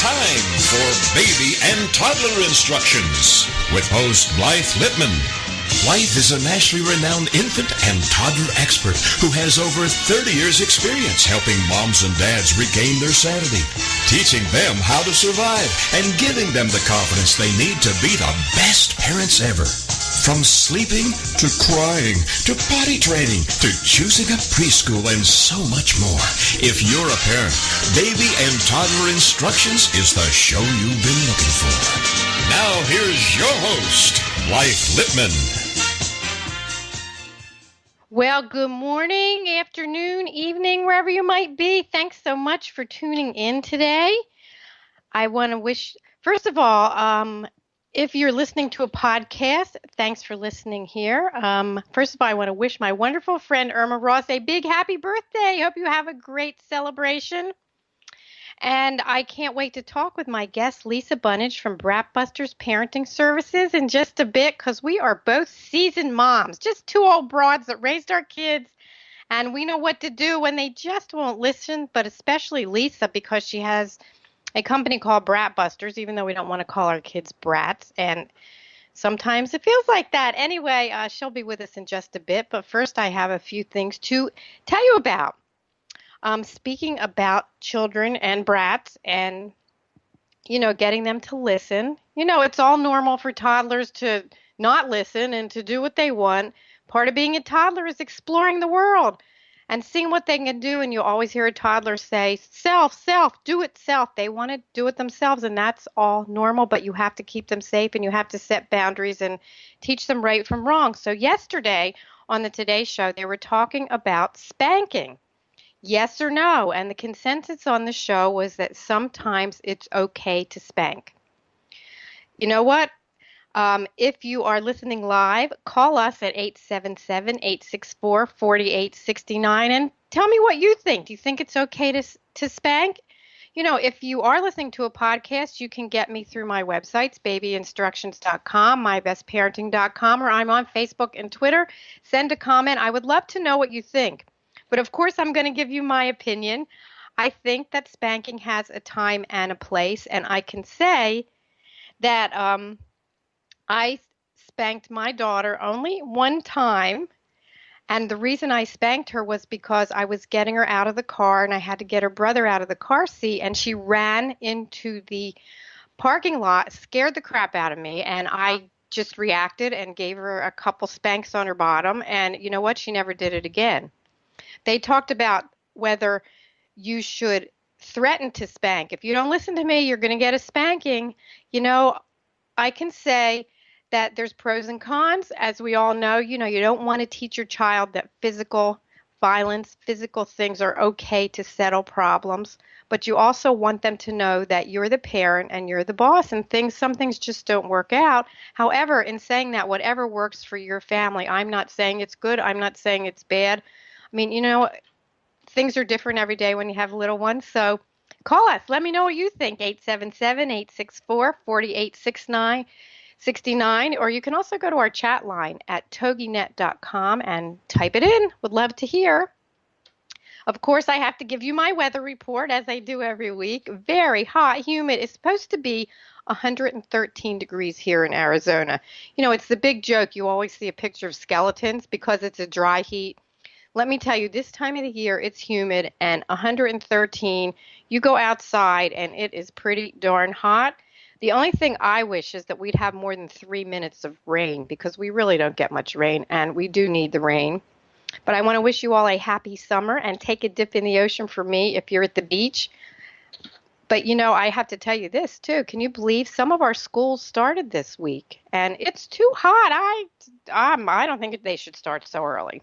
time for Baby and Toddler Instructions with host Blythe Lippman. Blythe is a nationally renowned infant and toddler expert who has over 30 years' experience helping moms and dads regain their sanity, teaching them how to survive, and giving them the confidence they need to be the best parents ever. From sleeping to crying to potty training to choosing a preschool and so much more. If you're a parent, Baby and Toddler Instructions is the show you've been looking for. Now here's your host, Blythe Lippman. Well, good morning, afternoon, evening, wherever you might be. Thanks so much for tuning in today. I want to wish, first of all, if you're listening to a podcast, thanks for listening here. First of all, I want to wish my wonderful friend Irma Ross a big happy birthday. Hope you have a great celebration. And I can't wait to talk with my guest, Lisa Bunnage from Bratbusters Parenting Services in just a bit, because we are both seasoned moms, just two old broads that raised our kids, and we know what to do when they just won't listen, but especially Lisa, because she has a company called Bratbusters, even though we don't want to call our kids brats, and sometimes it feels like that. Anyway, she'll be with us in just a bit, but first I have a few things to tell you about. Speaking about children and brats and, getting them to listen. It's all normal for toddlers to not listen and to do what they want. Part of being a toddler is exploring the world and seeing what they can do. And you always hear a toddler say, self, do it self. They want to do it themselves, and that's all normal, but you have to keep them safe and you have to set boundaries and teach them right from wrong. So yesterday on the Today Show, they were talking about spanking. Yes or no? And the consensus on the show was that sometimes it's okay to spank. You know what? If you are listening live, call us at 877-864-4869 and tell me what you think. Do you think it's okay to spank? If you are listening to a podcast, you can get me through my websites, babyinstructions.com, mybestparenting.com, or I'm on Facebook and Twitter. Send a comment. I would love to know what you think. But of course, I'm going to give you my opinion. I think that spanking has a time and a place, and I can say that I spanked my daughter only one time, and the reason I spanked her was because I was getting her out of the car, and I had to get her brother out of the car seat, and she ran into the parking lot, scared the crap out of me, and I just reacted and gave her a couple spanks on her bottom, and you know what? She never did it again. They talked about whether you should threaten to spank. If you don't listen to me, you're going to get a spanking. I can say that there's pros and cons. As we all know, you don't want to teach your child that physical violence, physical things are okay to settle problems, but you also want them to know that you're the parent and you're the boss, and some things just don't work out. However, in saying that, whatever works for your family, I'm not saying it's good. I'm not saying it's bad. I mean, things are different every day when you have little ones. So call us. Let me know what you think. 877-864-4869, or you can also go to our chat line at toginet.com and type it in. Would love to hear. Of course, I have to give you my weather report, as I do every week. Very hot, humid. It's supposed to be 113 degrees here in Arizona. It's the big joke. You always see a picture of skeletons because it's a dry heat. Let me tell you, this time of the year, it's humid and 113. You go outside and it is pretty darn hot. The only thing I wish is that we'd have more than 3 minutes of rain, because we really don't get much rain and we do need the rain. But I want to wish you all a happy summer and take a dip in the ocean for me if you're at the beach. But, I have to tell you this, too. Can you believe some of our schools started this week? And it's too hot. I don't think they should start so early.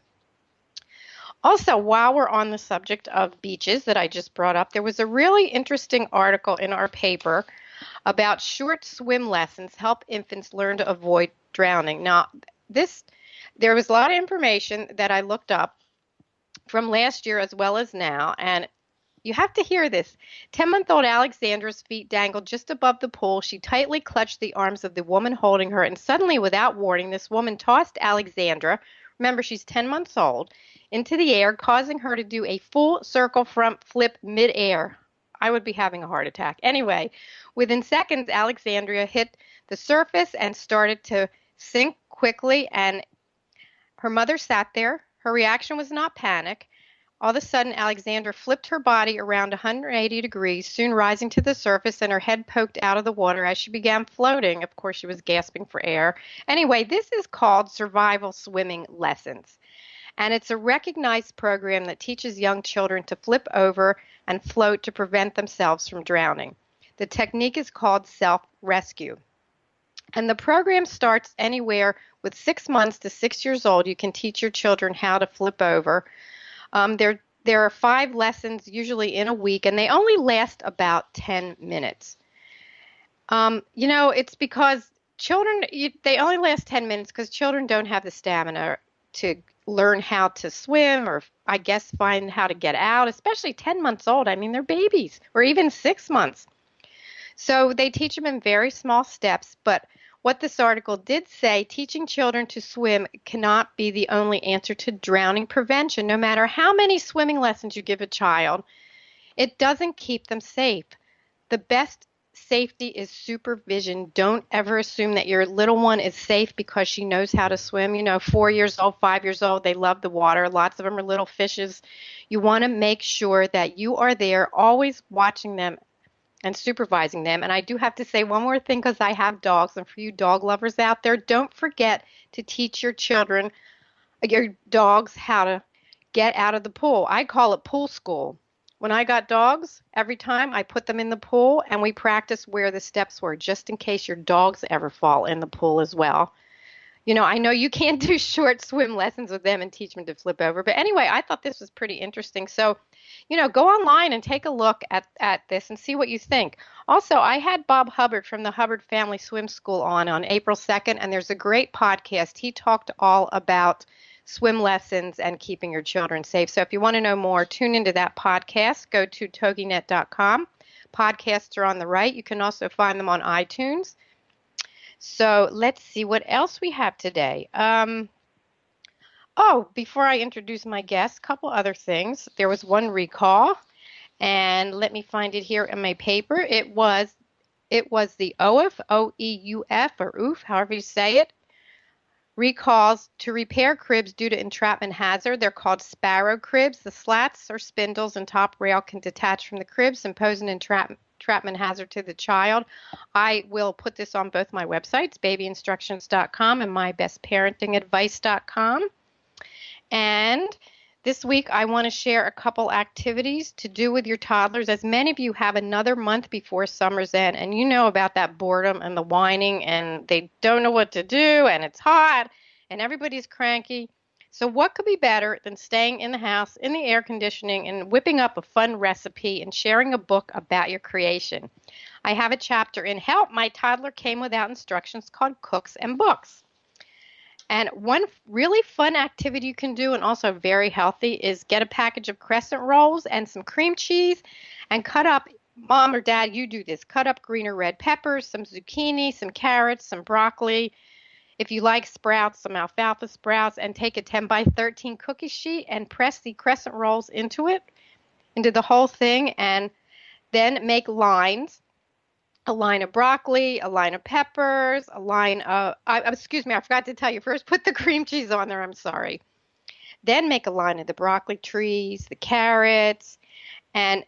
Also, while we're on the subject of beaches that I just brought up, there was a really interesting article in our paper about short swim lessons help infants learn to avoid drowning. Now, there was a lot of information that I looked up from last year as well as now, and you have to hear this. 10-month-old Alexandra's feet dangled just above the pool. She tightly clutched the arms of the woman holding her, and suddenly, without warning, this woman tossed Alexandra, remember she's 10 months old, into the air, causing her to do a full circle front flip midair. I would be having a heart attack. Anyway, within seconds, Alexandria hit the surface and started to sink quickly, and her mother sat there. Her reaction was not panic. All of a sudden, Alexandra flipped her body around 180 degrees, soon rising to the surface, and her head poked out of the water as she began floating. Of course, she was gasping for air. Anyway, this is called Survival Swimming Lessons, and it's a recognized program that teaches young children to flip over and float to prevent themselves from drowning. The technique is called self-rescue. And the program starts anywhere with 6 months to 6 years old. You can teach your children how to flip over. There are 5 lessons usually in a week, and they only last about 10 minutes. It's because children, they only last 10 minutes because children don't have the stamina to learn how to swim or, I guess, find how to get out, especially 10 months old. I mean, they're babies, or even 6 months. So they teach them in very small steps, but what this article did say, teaching children to swim cannot be the only answer to drowning prevention. No matter how many swimming lessons you give a child, it doesn't keep them safe. The best safety is supervision. Don't ever assume that your little one is safe because she knows how to swim. 4 years old, 5 years old, they love the water. Lots of them are little fishes. You want to make sure that you are there, always watching them and supervising them. And I do have to say one more thing because I have dogs. And for you dog lovers out there, don't forget to teach your children, your dogs, how to get out of the pool. I call it pool school. When I got dogs, every time I put them in the pool and we practice where the steps were, just in case your dogs ever fall in the pool as well. I know you can't do short swim lessons with them and teach them to flip over. But anyway, I thought this was pretty interesting. So, go online and take a look at this and see what you think. Also, I had Bob Hubbard from the Hubbard Family Swim School on April 2nd, and there's a great podcast. He talked all about swim lessons and keeping your children safe. So if you want to know more, tune into that podcast. Go to toginet.com. Podcasts are on the right. You can also find them on iTunes. So let's see what else we have today. Before I introduce my guest, a couple other things. There was one recall, and let me find it here in my paper. It was the OEF, O-E-U-F, or OOF, however you say it, recalls to repair cribs due to entrapment hazard. They're called sparrow cribs. The slats or spindles and top rail can detach from the cribs and pose an entrapment hazard to the child. I will put this on both my websites, babyinstructions.com and mybestparentingadvice.com. And this week I want to share a couple activities to do with your toddlers, as many of you have another month before summer's end, and you know about that boredom and the whining, and they don't know what to do, and it's hot, and everybody's cranky. So what could be better than staying in the house in the air conditioning and whipping up a fun recipe and sharing a book about your creation? I have a chapter in Help, My Toddler Came Without Instructions, called Cooks and Books. And one really fun activity you can do, and also very healthy, is get a package of crescent rolls and some cream cheese and cut up, Mom or Dad, you do this, cut up green or red peppers, some zucchini, some carrots, some broccoli. If you like sprouts, some alfalfa sprouts, and take a 10 by 13 cookie sheet and press the crescent rolls into the whole thing, and then make lines. A line of broccoli, a line of peppers, a line of, excuse me, I forgot to tell you. First, put the cream cheese on there, I'm sorry. Then make a line of the broccoli trees, the carrots, and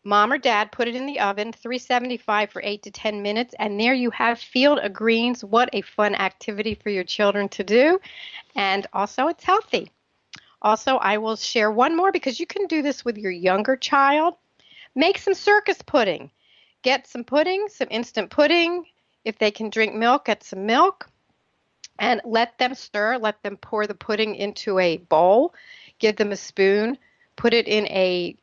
Mom or Dad put it in the oven, 375 for 8 to 10 minutes, and there you have Field of Greens. What a fun activity for your children to do, and also it's healthy. Also, I will share one more because you can do this with your younger child. Make some circus pudding. Get some pudding, some instant pudding. If they can drink milk, get some milk. And let them stir. Let them pour the pudding into a bowl. Give them a spoon. Put it in a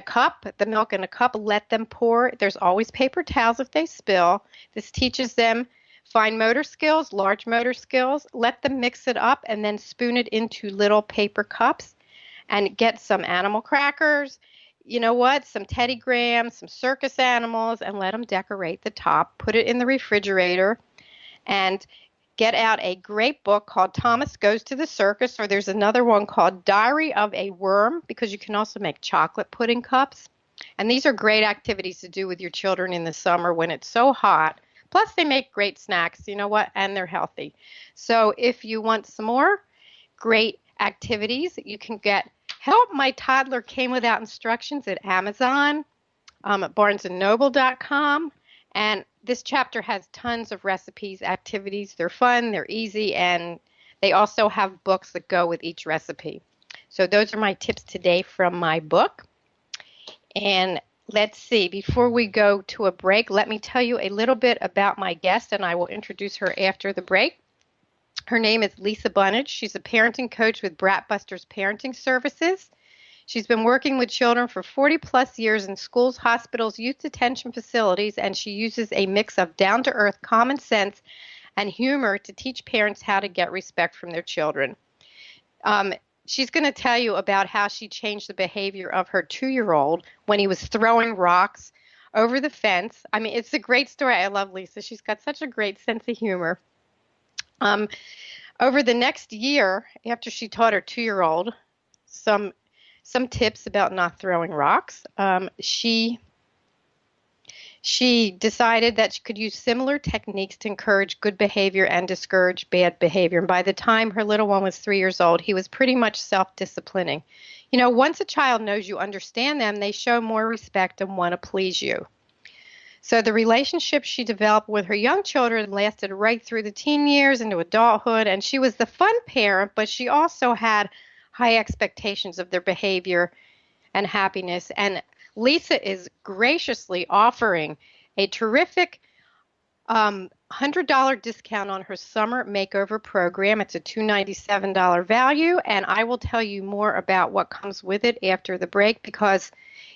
cup, the milk in a cup. Let them pour. There's always paper towels if they spill. This teaches them fine motor skills, large motor skills. Let them mix it up and then spoon it into little paper cups. And get some animal crackers. You know what, some Teddy Grahams, some circus animals, and let them decorate the top. Put it in the refrigerator and get out a great book called Thomas Goes to the Circus, or there's another one called Diary of a Worm, because you can also make chocolate pudding cups. And these are great activities to do with your children in the summer when it's so hot. Plus, they make great snacks, you know what, and they're healthy. So if you want some more great activities, you can get Help My Toddler Came Without Instructions at Amazon, at barnesandnoble.com. And this chapter has tons of recipes, activities. They're fun, they're easy, and they also have books that go with each recipe. So those are my tips today from my book. And let's see, before we go to a break, let me tell you a little bit about my guest, and I will introduce her after the break. Her name is Lisa Bunnage. She's a parenting coach with Bratbusters Parenting Services. She's been working with children for 40-plus years in schools, hospitals, youth detention facilities, and she uses a mix of down-to-earth common sense and humor to teach parents how to get respect from their children. She's going to tell you about how she changed the behavior of her 2-year-old when he was throwing rocks over the fence. I mean, it's a great story. I love Lisa. She's got such a great sense of humor. Over the next year, after she taught her 2-year-old some tips about not throwing rocks, she decided that she could use similar techniques to encourage good behavior and discourage bad behavior. And by the time her little one was 3 years old, he was pretty much self-disciplining. You know, once a child knows you understand them, they show more respect and want to please you. So the relationship she developed with her young children lasted right through the teen years into adulthood, and she was the fun parent, but she also had high expectations of their behavior and happiness. And Lisa is graciously offering a terrific $100 discount on her summer makeover program. It's a $297 value, and I will tell you more about what comes with it after the break because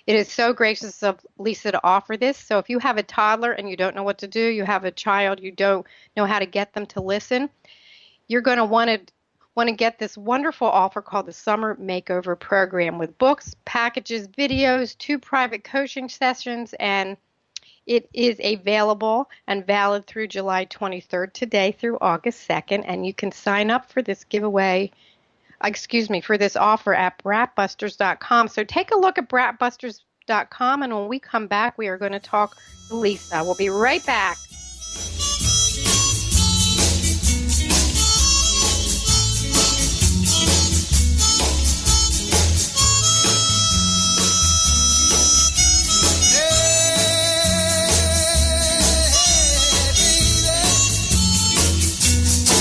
it is so gracious of Lisa to offer this. So if you have a toddler and you don't know what to do, you have a child, you don't know how to get them to listen, you're going to want to get this wonderful offer called the Summer Makeover Program with books, packages, videos, 2 private coaching sessions, and it is available and valid through July 23rd today through August 2nd, and you can sign up for this for this offer at bratbusters.com. So take a look at bratbusters.com, and when we come back, we are going to talk to Lisa. We'll be right back.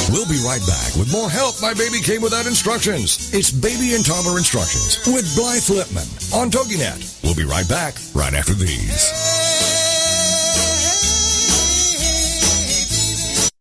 We'll be right back with more Help My Baby Came Without Instructions. It's Baby and Toddler Instructions with Blythe Lipman on TogiNet. We'll be right back right after these.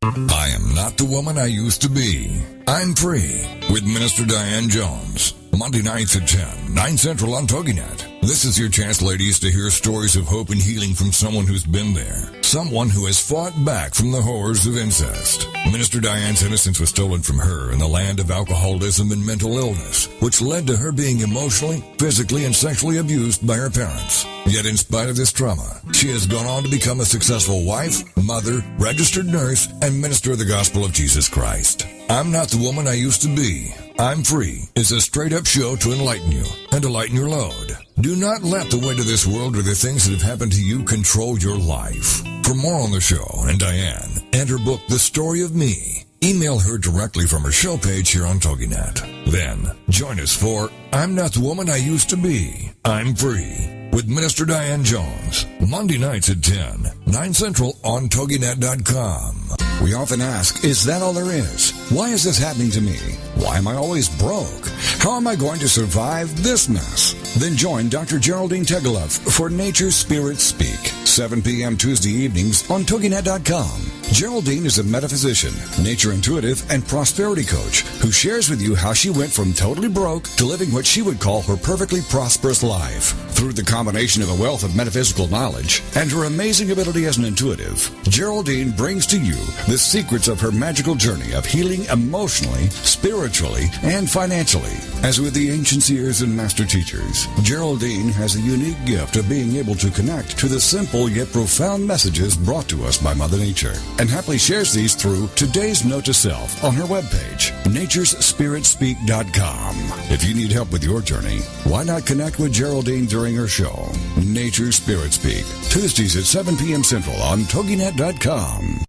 I am not the woman I used to be. I'm free with Minister Diane Jones. Monday nights at 10, 9 Central on TogiNet. This is your chance, ladies, to hear stories of hope and healing from someone who's been there. Someone who has fought back from the horrors of incest. Minister Diane's innocence was stolen from her in the land of alcoholism and mental illness, which led to her being emotionally, physically, and sexually abused by her parents. Yet in spite of this trauma, she has gone on to become a successful wife, mother, registered nurse, and minister of the gospel of Jesus Christ. I'm Not the Woman I Used to Be. I'm Free is a straight-up show to enlighten you and to lighten your load. Do not let the weight of this world or the things that have happened to you control your life. For more on the show and Diane and her book, The Story of Me, email her directly from her show page here on TogiNet. Then, join us for I'm Not the Woman I Used to Be. I'm Free with Minister Diane Jones. Monday nights at 10, 9 Central on TogiNet.com. We often ask, is that all there is? Why is this happening to me? Why am I always broke? How am I going to survive this mess? Then join Dr. Geraldine Tegeloff for Nature Spirit Speak, 7 p.m. Tuesday evenings on TogiNet.com. Geraldine is a metaphysician, nature intuitive, and prosperity coach who shares with you how she went from totally broke to living what she would call her perfectly prosperous life. Through the combination of a wealth of metaphysical knowledge and her amazing ability as an intuitive, Geraldine brings to you the secrets of her magical journey of healing emotionally, spiritually, and financially. As with the ancient seers and master teachers, Geraldine has a unique gift of being able to connect to the simple yet profound messages brought to us by Mother Nature. and happily shares these through today's note to self on her webpage, naturespiritspeak.com. If you need help with your journey, why not connect with Geraldine during her show, Nature's Spirit Speak, Tuesdays at 7 p.m. Central on toginet.com.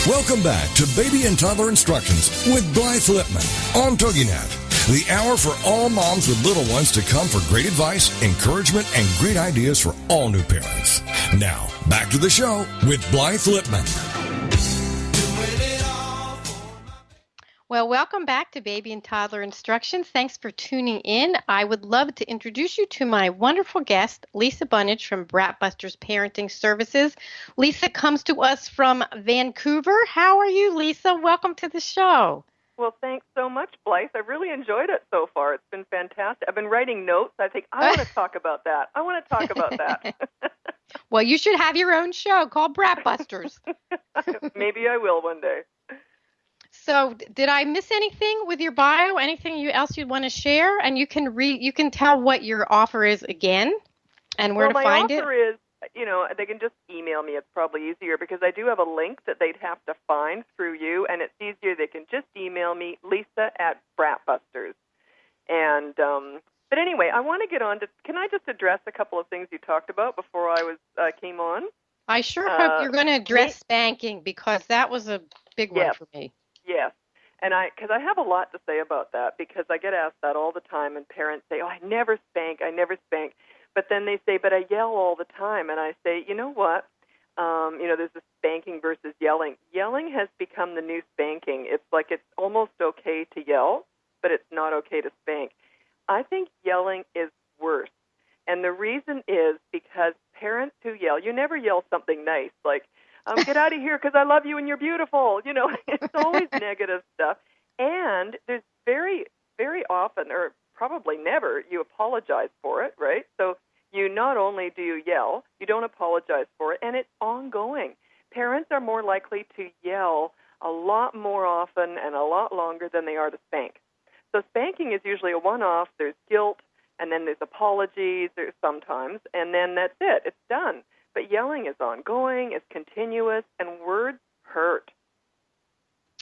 Welcome back to Baby and Toddler Instructions with Blythe Lipman on TogiNet, the hour for all moms with little ones to come for great advice, encouragement, and great ideas for all new parents. Now, back to the show with Blythe Lipman. Well, welcome back to Baby and Toddler Instructions. Thanks for tuning in. I would love to introduce you to my wonderful guest, Lisa Bunnage from Bratbusters Parenting Services. Lisa comes to us from Vancouver. How are you, Lisa? Welcome to the show. Well, thanks so much, Blythe. I really enjoyed it so far. It's been fantastic. I've been writing notes. I think, I want to talk about that. I want to talk about that. Well, you should have your own show called Bratbusters. Maybe I will one day. So, did I miss anything with your bio? Anything else you'd want to share? And you can tell what your offer is again and where to find it. My offer is, they can just email me. It's probably easier because I do have a link that they'd have to find through you, and it's easier. They can just email me, Lisa@Bratbusters. And but anyway, I want to get on to. Can I just address a couple of things you talked about before I came on? I sure hope you're going to address spanking because that was a big one for me. Yes, and because I have a lot to say about that because I get asked that all the time, and parents say, "Oh, I never spank. But then they say, "But I yell all the time," and I say, "You know what? There's this spanking versus yelling. Yelling has become the new spanking. It's like it's almost okay to yell, but it's not okay to spank. I think yelling is worse, and the reason is because parents who yell, you never yell something nice like, get out of here because I love you and you're beautiful. It's always negative stuff. And there's very, very often, or probably never, you apologize for it, right? So you not only do you yell, you don't apologize for it, and it's ongoing. Parents are more likely to yell a lot more often and a lot longer than they are to spank. So spanking is usually a one-off. There's guilt, and then there's apologies sometimes, and then that's it. It's done. But yelling is ongoing, it's continuous, and words hurt.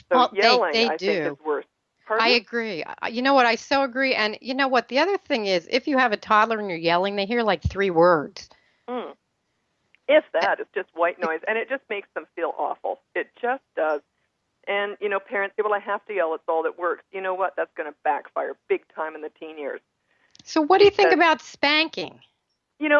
So yelling, I think, is worse. Pardon? I agree. You know what? I so agree. And you know what? The other thing is, if you have a toddler and you're yelling, they hear like 3 words. If that, it's just white noise, and it just makes them feel awful. It just does. And, parents say, well, I have to yell. It's all that works. You know what? That's going to backfire big time in the teen years. So what do you think about spanking?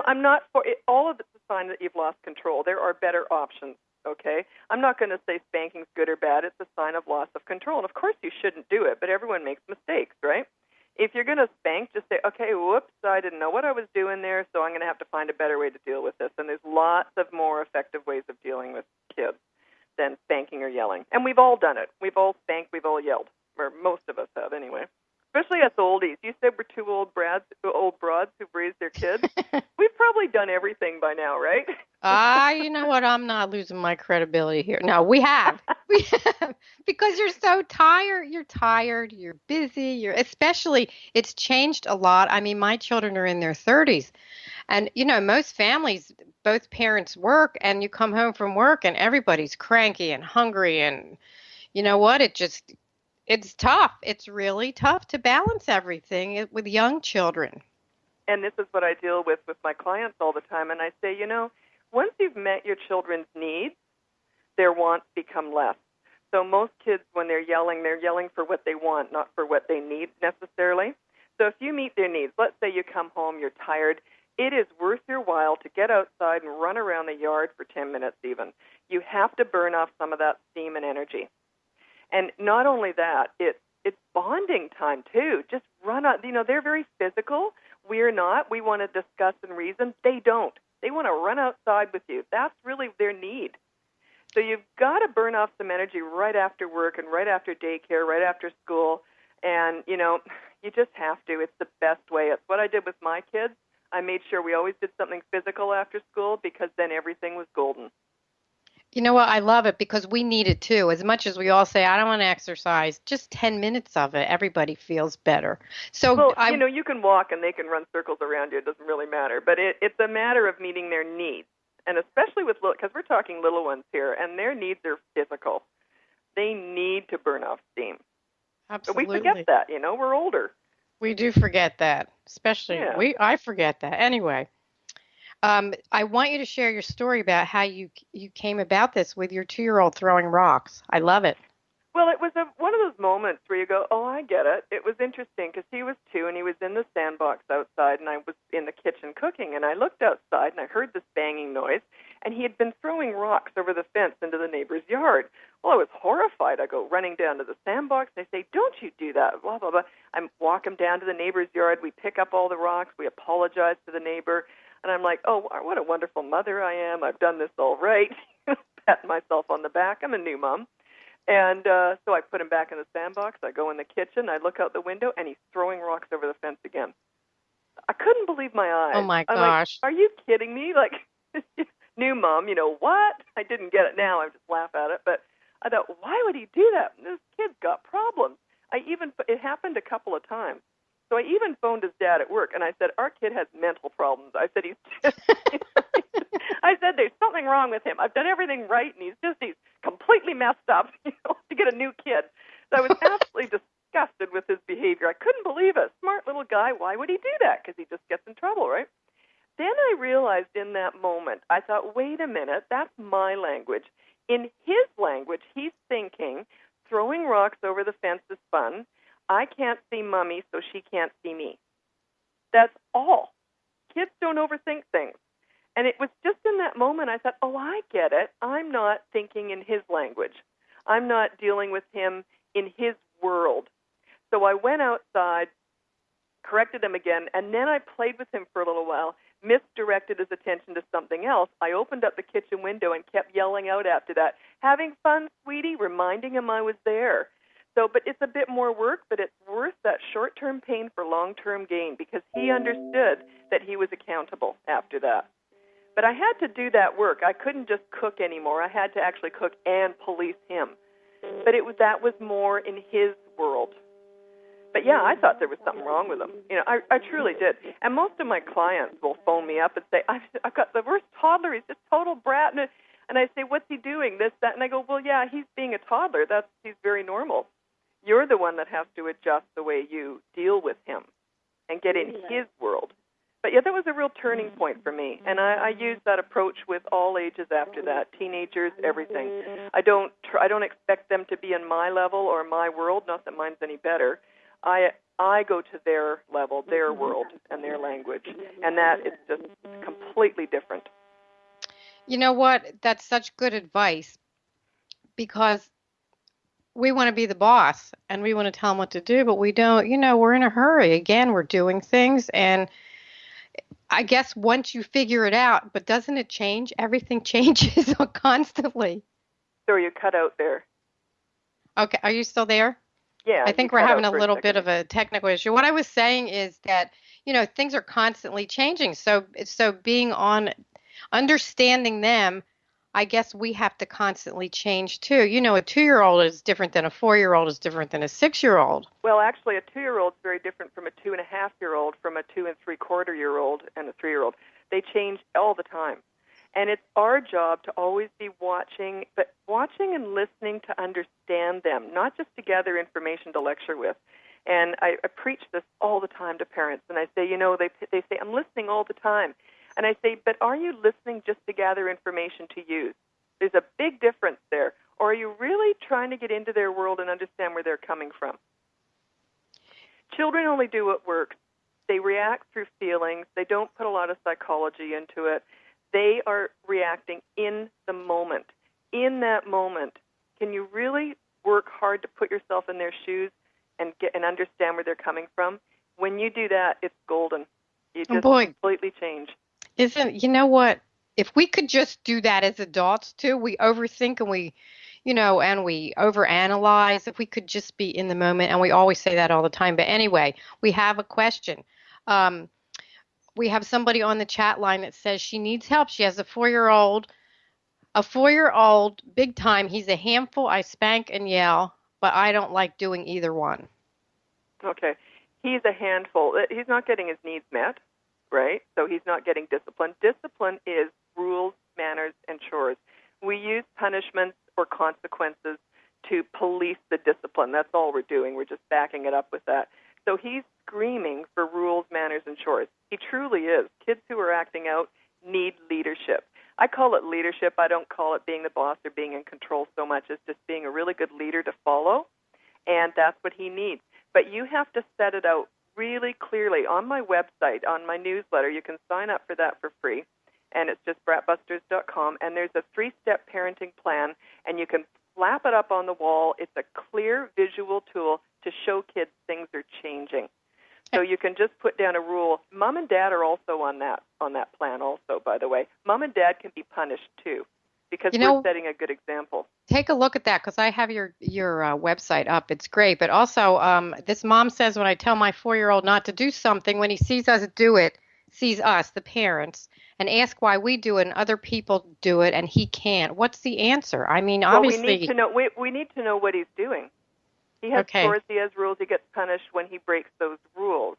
I'm not for it. All of it's a sign that you've lost control. There are better options, okay? I'm not going to say spanking's good or bad. It's a sign of loss of control. And, of course, you shouldn't do it, but everyone makes mistakes, right? If you're going to spank, just say, okay, whoops, I didn't know what I was doing there, so I'm going to have to find a better way to deal with this. And there's lots of more effective ways of dealing with kids than spanking or yelling. And we've all done it. We've all spanked. We've all yelled, or most of us have anyway. Especially us oldies. You said we're 2 old broads who've raised their kids. We've probably done everything by now, right? You know what? I'm not losing my credibility here. No, we have. Because you're so tired. You're tired. You're busy. Especially, it's changed a lot. I mean, my children are in their 30s. And, most families, both parents work, and you come home from work, and everybody's cranky and hungry. And you know what? It's tough. It's really tough to balance everything with young children. And this is what I deal with my clients all the time. And I say, once you've met your children's needs, their wants become less. So most kids, when they're yelling for what they want, not for what they need necessarily. So if you meet their needs, let's say you come home, you're tired, it is worth your while to get outside and run around the yard for 10 minutes even. You have to burn off some of that steam and energy. And not only that, it's bonding time, too. Just run out. They're very physical. We're not. We want to discuss and reason. They don't. They want to run outside with you. That's really their need. So you've got to burn off some energy right after work and right after daycare, right after school. And, you just have to. It's the best way. It's what I did with my kids. I made sure we always did something physical after school because then everything was golden. You know what? I love it because we need it too. As much as we all say, I don't want to exercise, just 10 minutes of it, everybody feels better. So, you can walk and they can run circles around you. It doesn't really matter. But it's a matter of meeting their needs. And especially with little, because we're talking little ones here, and their needs are physical. They need to burn off steam. Absolutely. But we forget that, we're older. We do forget that, especially I forget that. Anyway, I want you to share your story about how you came about this with your 2-year-old throwing rocks. I love it. Well, it was one of those moments where you go, oh, I get it. It was interesting because he was 2 and he was in the sandbox outside, and I was in the kitchen cooking, and I looked outside and I heard this banging noise, and he had been throwing rocks over the fence into the neighbor's yard. Well, I was horrified. I go running down to the sandbox. They say, don't you do that, blah, blah, blah. I walk him down to the neighbor's yard. We pick up all the rocks. We apologize to the neighbor. And I'm like, oh, what a wonderful mother I am. I've done this all right. Patting myself on the back. I'm a new mom. And so I put him back in the sandbox. I go in the kitchen. I look out the window, and he's throwing rocks over the fence again. I couldn't believe my eyes. Oh, my I'm gosh. like, are you kidding me? Like, new mom, what? I didn't get it now. I just laugh at it. But I thought, why would he do that? This kid's got problems. It happened a couple of times. So I even phoned his dad at work, and I said, our kid has mental problems. I said, I said, there's something wrong with him. I've done everything right, and he's completely messed up, to get a new kid. So I was absolutely disgusted with his behavior. I couldn't believe it. Smart little guy. Why would he do that? Because he just gets in trouble, right? Then I realized in that moment, I thought, wait a minute, that's my language. In his language, he's thinking, throwing rocks over the fence is fun. I can't see Mommy, so she can't see me. That's all. Kids don't overthink things. And it was just in that moment I thought, oh, I get it. I'm not thinking in his language. I'm not dealing with him in his world. So I went outside, corrected him again, and then I played with him for a little while, misdirected his attention to something else. I opened up the kitchen window and kept yelling out after that, having fun, sweetie, reminding him I was there. So, but it's a bit more work, but it's worth that short-term pain for long-term gain because he understood that he was accountable after that. But I had to do that work. I couldn't just cook anymore. I had to actually cook and police him. But that was more in his world. But yeah, I thought there was something wrong with him. I truly did. And most of my clients will phone me up and say, I've got the worst toddler. He's just total brat. And I say, what's he doing? This, that. And I go, well, yeah, he's being a toddler. He's very normal. You're the one that has to adjust the way you deal with him and get in his world. But yeah, that was a real turning point for me, and I use that approach with all ages after that, teenagers, everything. I don't expect them to be in my level or my world, not that mine's any better. I go to their level, their world, and their language, and that is just completely different. You know what? That's such good advice because we want to be the boss and we want to tell them what to do, but we don't, we're in a hurry. Again, we're doing things, and I guess once you figure it out, but doesn't it change? Everything changes constantly. So you cut out there. Okay, are you still there? Yeah. I think we're having a little bit of a technical issue. What I was saying is that, things are constantly changing. So being on understanding them, I guess we have to constantly change too. A 2-year-old is different than a 4-year-old is different than a 6-year-old. Well, actually, a 2-year-old is very different from a 2.5-year-old, from a 2 3/4-year-old, and a 3-year-old. They change all the time. And it's our job to always be watching and listening to understand them, not just to gather information to lecture with. And I preach this all the time to parents. And I say, they say, I'm listening all the time. And I say, but are you listening just to gather information to use? There's a big difference there. Or are you really trying to get into their world and understand where they're coming from? Children only do what works. They react through feelings. They don't put a lot of psychology into it. They are reacting in the moment. In that moment, can you really work hard to put yourself in their shoes and understand where they're coming from? When you do that, it's golden. You just completely change. You know what? If we could just do that as adults too, we overthink and we overanalyze. If we could just be in the moment, and we always say that all the time. But anyway, we have a question. We have somebody on the chat line that says she needs help. She has a 4-year-old. A 4-year-old, big time. He's a handful. I spank and yell, but I don't like doing either one. Okay. He's a handful. He's not getting his needs met. Right? So he's not getting discipline. Discipline is rules chores. We use punishments or consequences to police the discipline. That's all we're doing. We're just backing it up with that. So he's screaming for rules, manners, and chores. He truly is. Kids who are acting out need leadership. I call it leadership. I don't call it being the boss or being in control so much as just being a really good leader to follow, and that's what he needs. But you have to set it out really clearly. On my website, on my newsletter, you can sign up for that for free, and it's just bratbusters.com, and there's a 3-step parenting plan, and you can slap it up on the wall. It's a clear visual tool to show kids things are changing. So you can just put down a rule. Mom and Dad are also on that plan also, by the way. Mom and Dad can be punished too because we're setting a good example. Take a look at that because I have your website up. It's great. But also this mom says when I tell my 4-year-old not to do something, when he sees us do it, sees us, the parents, and ask why we do it and other people do it and he can't. What's the answer? I mean, obviously. We need to know what he's doing. He has chores, he has rules, he gets punished when he breaks those rules.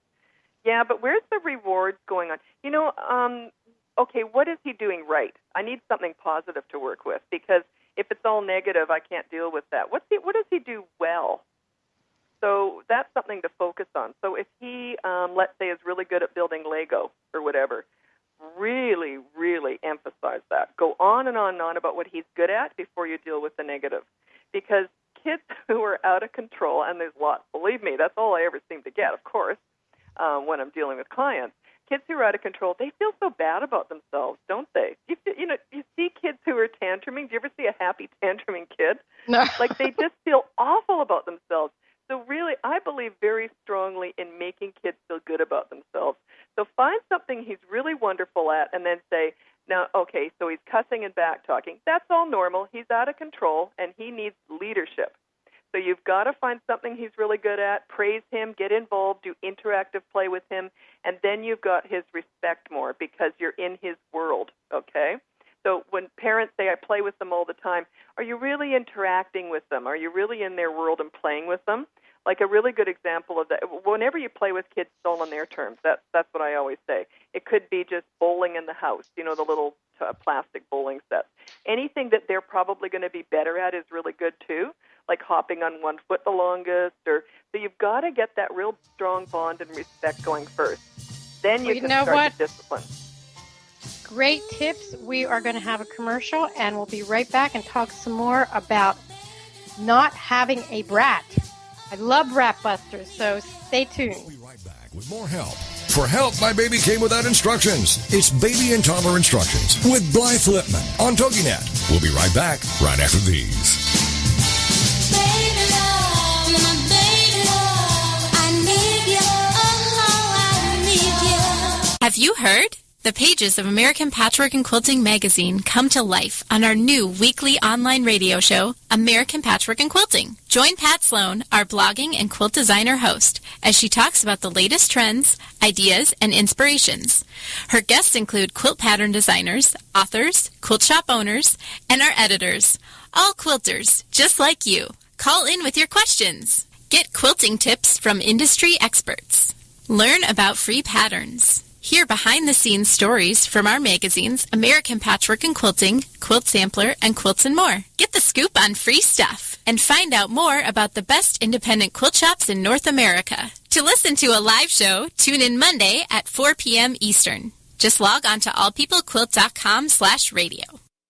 Yeah, but where's the rewards going on? You know, okay, what is he doing right? I need something positive to work with because if it's all negative, I can't deal with that. What does he do well? So that's something to focus on. So if he, let's say, is really good at building Lego or whatever, really, really emphasize that. Go on and on and on about what he's good at before you deal with the negative. Because kids who are out of control, and there's lots, believe me, that's all I ever seem to get, of course, when I'm dealing with clients. Kids who are out of control, they feel so bad about themselves, don't they? You see kids who are tantruming. Do you ever see a happy tantruming kid? No. Like they just feel awful about themselves. So really, I believe very strongly in making kids feel good about themselves. So find something he's really wonderful at and then say, now, okay, so he's cussing and back-talking. That's all normal. He's out of control, and he needs leadership. So you've got to find something he's really good at, praise him, get involved, do interactive play with him, and then you've got his respect more because you're in his world, okay? So when parents say, I play with them all the time, are you really interacting with them? Are you really in their world and playing with them? Like a really good example of that, whenever you play with kids, it's all on their terms. That's what I always say. It could be just bowling in the house, the little plastic bowling sets. Anything that they're probably going to be better at is really good too, like hopping on one foot the longest. So you've got to get that real strong bond and respect going first. Then you can start the discipline. Great tips. We are going to have a commercial, and we'll be right back and talk some more about not having a brat. I love Bratbusters, so stay tuned. We'll be right back with more help. For help, my baby came without instructions. It's Baby and Toddler Instructions with Blythe Lipman on TogiNet. We'll be right back right after these. Baby love, my baby love, I need you, oh, I need you. Have you heard? The pages of American Patchwork and Quilting magazine come to life on our new weekly online radio show, American Patchwork and Quilting. Join Pat Sloan, our blogging and quilt designer host, as she talks about the latest trends, ideas, and inspirations. Her guests include quilt pattern designers, authors, quilt shop owners, and our editors, all quilters, just like you. Call in with your questions. Get quilting tips from industry experts. Learn about free patterns. Hear behind-the-scenes stories from our magazines, American Patchwork and Quilting, Quilt Sampler, and Quilts and More. Get the scoop on free stuff and find out more about the best independent quilt shops in North America. To listen to a live show, tune in Monday at 4 p.m. Eastern. Just log on to allpeoplequilt.com/radio.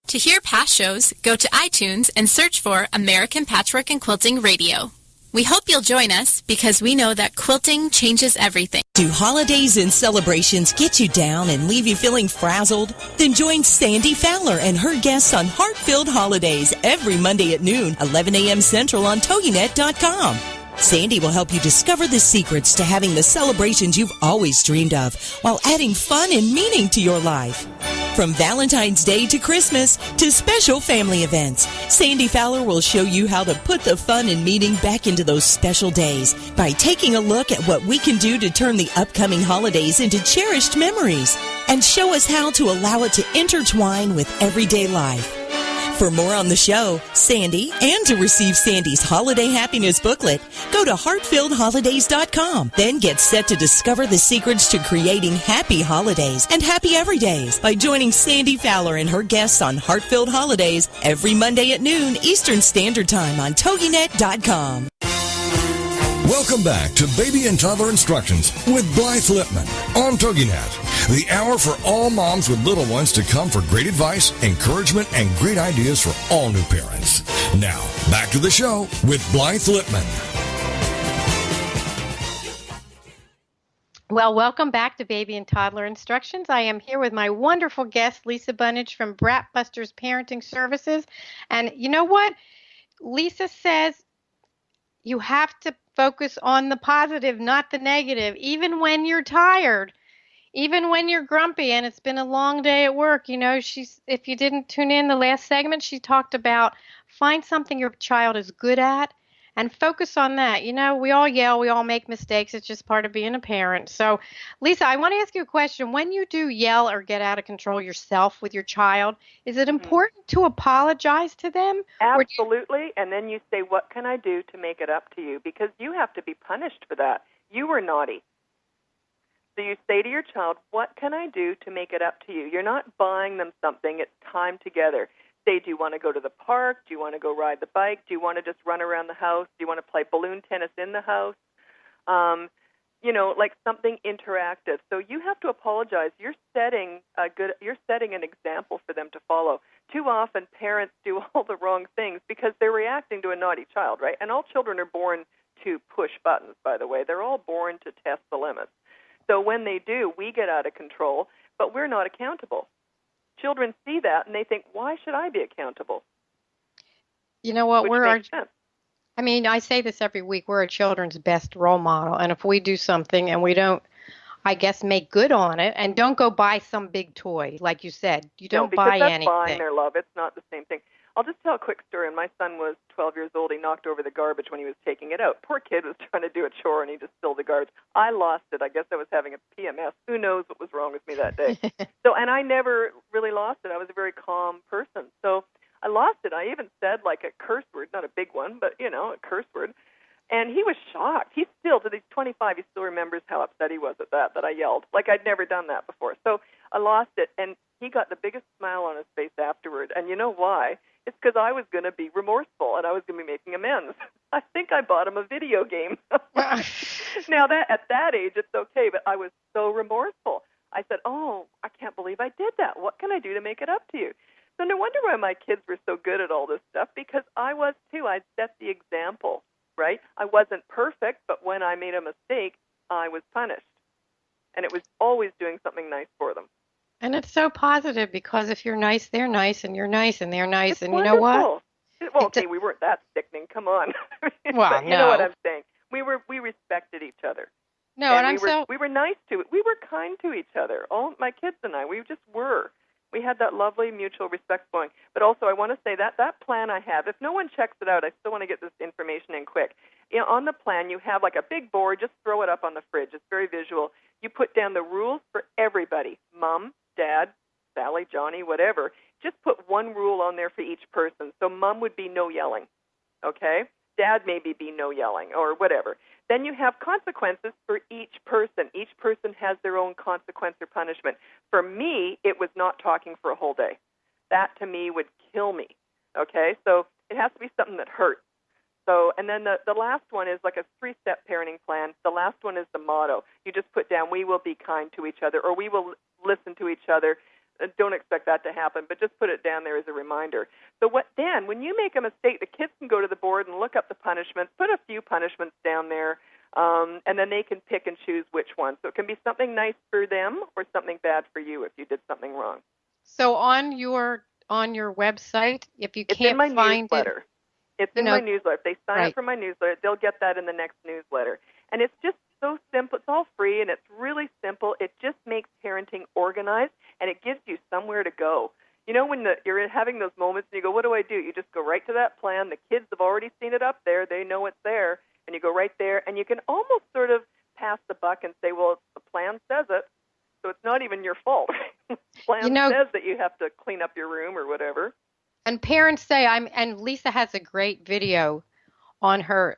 To hear past shows, go to iTunes and search for American Patchwork and Quilting Radio. We hope you'll join us because we know that quilting changes everything. Do holidays and celebrations get you down and leave you feeling frazzled? Then join Sandy Fowler and her guests on Heart-Filled Holidays every Monday at noon, 11 a.m. Central on toginet.com. Sandy will help you discover the secrets to having the celebrations you've always dreamed of while adding fun and meaning to your life. From Valentine's Day to Christmas to special family events, Sandy Fowler will show you how to put the fun and meaning back into those special days by taking a look at what we can do to turn the upcoming holidays into cherished memories and show us how to allow it to intertwine with everyday life. For more on the show, Sandy, and to receive Sandy's Holiday Happiness booklet, go to heartfilledholidays.com. Then get set to discover the secrets to creating happy holidays and happy everydays by joining Sandy Fowler and her guests on Heartfilled Holidays every Monday at noon Eastern Standard Time on toginet.com. Welcome back to Baby and Toddler Instructions with Blythe Lipman on TogiNet, the hour for all moms with little ones to come for great advice, encouragement, and great ideas for all new parents. Now, back to the show with Blythe Lipman. Well, welcome back to Baby and Toddler Instructions. I am here with my wonderful guest, Lisa Bunnage from Bratbusters Parenting Services. And you know what? Lisa says you have to focus on the positive, not the negative, even when you're tired, even when you're grumpy and it's been a long day at work. You know, if you didn't tune in the last segment, she talked about find something your child is good at and focus on that. You know, we all yell, we all make mistakes. It's just part of being a parent. So, Lisa, I want to ask you a question. When you do yell or get out of control yourself with your child, is it important to apologize to them? Absolutely. And then you say, what can I do to make it up to you? Because you have to be punished for that. You were naughty. So you say to your child, what can I do to make it up to you? You're not buying them something. It's time together. Say, do you want to go to the park? Do you want to go ride the bike? Do you want to just run around the house? Do you want to play balloon tennis in the house? You know, like something interactive. So you have to apologize. You're setting an example for them to follow. Too often parents do all the wrong things because they're reacting to a naughty child, right? And all children are born to push buttons, by the way. They're all born to test the limits. So when they do, we get out of control, but we're not accountable. Children see that, and they think, why should I be accountable? You know what? Makes sense. I mean, I say this every week. We're our children's best role model. And if we do something and we don't, I guess, make good on it, and don't go buy some big toy, like you said. You don't buy anything. That's buying their love. It's not the same thing. I'll just tell a quick story. When my son was 12 years old, he knocked over the garbage when he was taking it out. Poor kid was trying to do a chore, and he just spilled the garbage. I lost it. I guess I was having a PMS. Who knows what was wrong with me that day? And I never really lost it. I was a very calm person. So I lost it. I even said like a curse word, not a big one, but, you know, a curse word. And he was shocked. He still, to these 25, he still remembers how upset he was at that I yelled. Like I'd never done that before. So I lost it, and he got the biggest smile on his face afterward. And you know why? It's because I was going to be remorseful, and I was going to be making amends. I think I bought him a video game. Now, at that age, it's okay, but I was so remorseful. I said, oh, I can't believe I did that. What can I do to make it up to you? So no wonder why my kids were so good at all this stuff, because I was too. I set the example, right? I wasn't perfect, but when I made a mistake, I was punished. And it was always doing something nice for them. And it's so positive because if you're nice, they're nice, and you're nice, and they're nice. It's and wonderful. You know what? Well, okay, we weren't that sickening. Come on. Well, you know what I'm saying. We respected each other. No, and we were nice to it. We were kind to each other. All my kids and I, we just were. We had that lovely mutual respect going. But also, I want to say that plan I have, if no one checks it out, I still want to get this information in quick. You know, on the plan, you have like a big board. Just throw it up on the fridge. It's very visual. You put down the rules for everybody, Mom, Dad, Sally, Johnny, whatever. Just put one rule on there for each person. So Mom would be no yelling, okay? Dad maybe be no yelling or whatever. Then you have consequences for each person. Each person has their own consequence or punishment. For me, it was not talking for a whole day. That, to me, would kill me, okay? So it has to be something that hurts. So, and then the last one is like a 3-step parenting plan. The last one is the motto. You just put down, we will be kind to each other, or we will listen to each other. Don't expect that to happen, but just put it down there as a reminder. So when you make a mistake, the kids can go to the board and look up the punishments, put a few punishments down there, and then they can pick and choose which one. So it can be something nice for them or something bad for you if you did something wrong. So on your website, if you can't find newsletter. It's in my newsletter. If they sign up for my newsletter, they'll get that in the next newsletter. And it's just so simple. It's all free, and it's really simple. It just makes parenting organized, and it gives you somewhere to go. You know, when you're having those moments and you go, what do? You just go right to that plan. The kids have already seen it up there. They know it's there, and you go right there. And you can almost sort of pass the buck and say, well, the plan says it, so it's not even your fault. The plan says that you have to clean up your room or whatever. And parents say and Lisa has a great video on her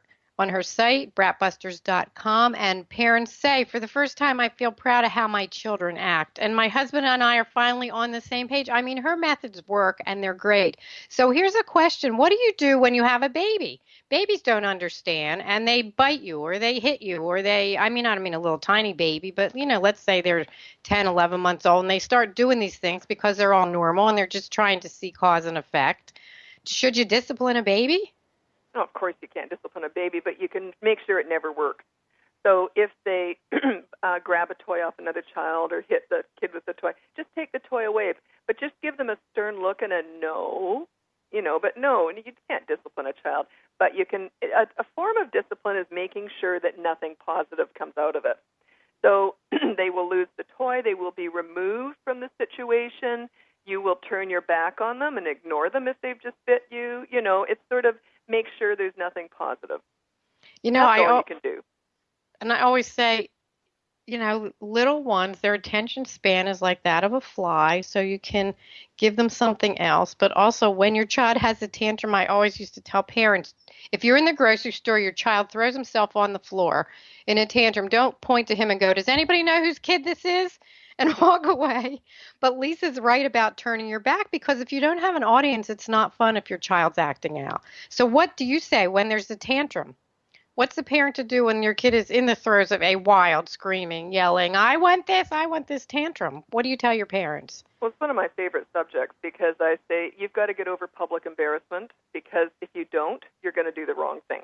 site, bratbusters.com, and parents say, for the first time, I feel proud of how my children act. And my husband and I are finally on the same page. I mean, her methods work, and they're great. So here's a question. What do you do when you have a baby? Babies don't understand, and they bite you, or they hit you, or I mean a little tiny baby, but, let's say they're 10, 11 months old, and they start doing these things because they're all normal, and they're just trying to see cause and effect. Should you discipline a baby? No, of course you can't discipline a baby, but you can make sure it never works. So if they grab a toy off another child or hit the kid with the toy, just take the toy away. But just give them a stern look and a no, but no, and you can't discipline a child. But you can. A form of discipline is making sure that nothing positive comes out of it. So they will lose the toy. They will be removed from the situation. You will turn your back on them and ignore them if they've just bit you. It's sort of make sure there's nothing positive. That's all you can do. And I always say, little ones, their attention span is like that of a fly, so you can give them something else. But also, when your child has a tantrum, I always used to tell parents, if you're in the grocery store, your child throws himself on the floor in a tantrum, don't point to him and go, does anybody know whose kid this is? And walk away. But Lisa's right about turning your back, because if you don't have an audience, it's not fun if your child's acting out. So what do you say when there's a tantrum? What's the parent to do when your kid is in the throes of a wild, screaming, yelling, I want this tantrum? What do you tell your parents? Well, it's one of my favorite subjects, because I say you've got to get over public embarrassment, because if you don't, you're going to do the wrong thing.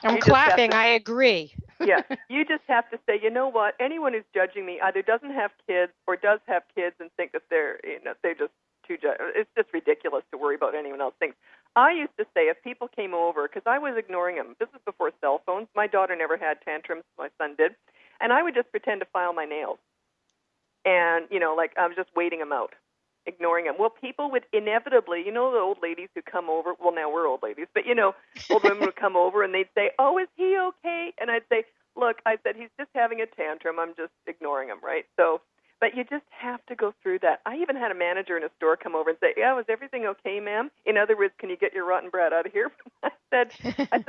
I'm clapping. I agree. Yeah, you just have to say, you know what? Anyone who's judging me either doesn't have kids or does have kids and think that they're just too. It's just ridiculous to worry about anyone else thinks. I used to say if people came over, because I was ignoring them. This is before cell phones. My daughter never had tantrums. My son did, and I would just pretend to file my nails, and like I was just waiting them out, ignoring them. Well, people would inevitably, the old ladies who come over. Well, now we're old ladies, but old women would come over and they'd say, "Oh, is he okay?" And I'd say, "Look," I said, "he's just having a tantrum. I'm just ignoring him, right?" So, but you just have to go through that. I even had a manager in a store come over and say, "Yeah, was everything okay, ma'am? In other words, can you get your rotten bread out of here?" I said,